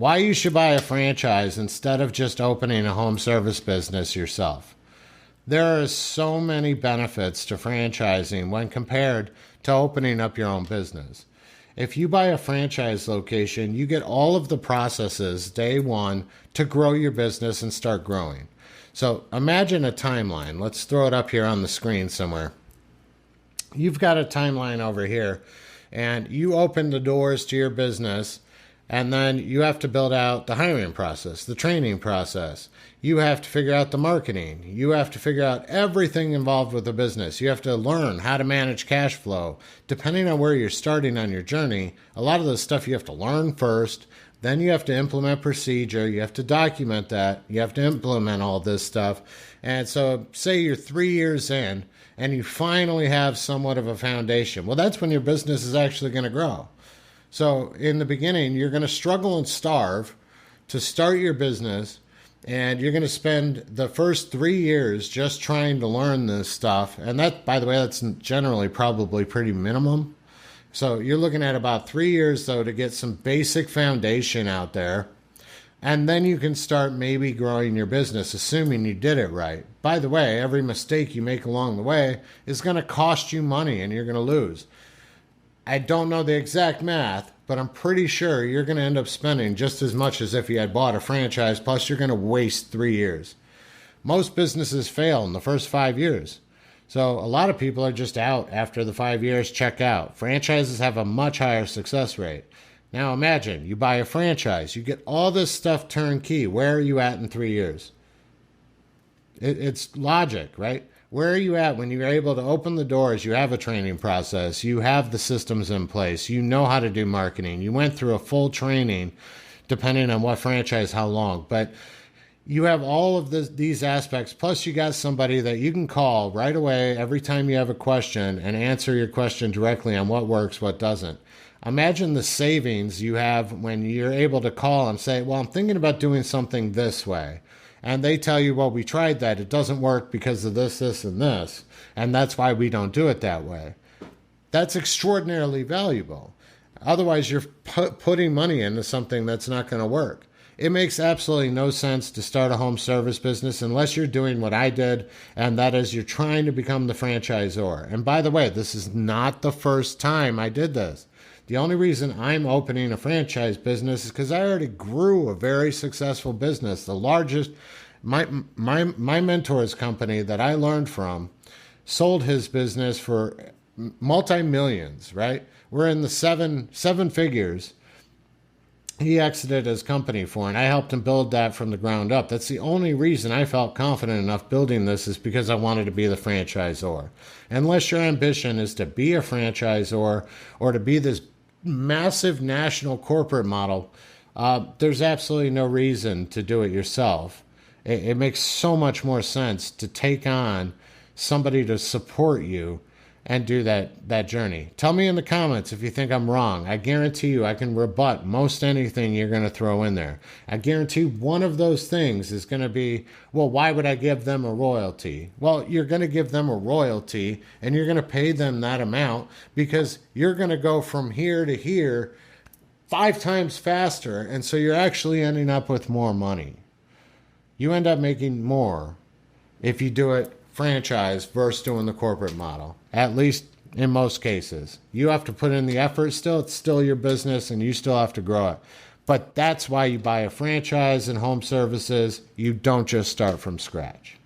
Why you should buy a franchise instead of just opening a home service business yourself. There are so many benefits to franchising when compared to opening up your own business. If you buy a franchise location, you get all of the processes day one to grow your business and start growing. So imagine a timeline. Let's throw it up here on the screen somewhere. You've got a timeline over here, and you open the doors to your business, and then you have to build out the hiring process, the training process. You have to figure out the marketing. You have to figure out everything involved with the business. You have to learn how to manage cash flow. Depending on where you're starting on your journey, a lot of this stuff you have to learn first. Then you have to implement procedure. You have to document that. You have to implement all this stuff. And so say you're 3 years in and you finally have somewhat of a foundation. Well, that's when your business is actually going to grow. So in the beginning, you're going to struggle and starve to start your business, and you're going to spend the first 3 years just trying to learn this stuff. And that, by the way, that's generally probably pretty minimum. So you're looking at about 3 years, though, to get some basic foundation out there. And then you can start maybe growing your business, assuming you did it right. By the way, every mistake you make along the way is going to cost you money and you're going to lose. I don't know the exact math, but I'm pretty sure you're going to end up spending just as much as if you had bought a franchise, plus you're going to waste 3 years. Most businesses fail in the first 5 years. So a lot of people are just out after the 5 years, check out. Franchises have a much higher success rate. Now imagine you buy a franchise, you get all this stuff turnkey. Where are you at in 3 years? It's logic, right? Where are you at when you're able to open the doors? You have a training process. You have the systems in place. You know how to do marketing. You went through a full training, depending on what franchise, how long. But you have all of these aspects. Plus, you got somebody that you can call right away every time you have a question and answer your question directly on what works, what doesn't. Imagine the savings you have when you're able to call and say, well, I'm thinking about doing something this way. And they tell you, well, we tried that. It doesn't work because of this, this, and this. And that's why we don't do it that way. That's extraordinarily valuable. Otherwise, you're putting money into something that's not going to work. It makes absolutely no sense to start a home service business unless you're doing what I did, and that is you're trying to become the franchisor. And by the way, this is not the first time I did this. The only reason I'm opening a franchise business is because I already grew a very successful business. The largest, my mentor's company that I learned from sold his business for multi-millions, right? We're in the seven figures. He exited his company for, and I helped him build that from the ground up. That's the only reason I felt confident enough building this, is because I wanted to be the franchisor. Unless your ambition is to be a franchisor or to be this massive national corporate model, there's absolutely no reason to do it yourself. It makes so much more sense to take on somebody to support you and do that journey. Tell me in the comments if you think I'm wrong. I guarantee you I can rebut most anything you're going to throw in there. I guarantee one of those things is going to be, well, why would I give them a royalty? Well, you're going to give them a royalty and you're going to pay them that amount because you're going to go from here to here 5 times faster. And so you're actually ending up with more money. You end up making more if you do it franchise versus doing the corporate model, at least in most cases. You have to put in the effort still. It's still your business and you still have to grow it. But that's why you buy a franchise in home services. You don't just start from scratch.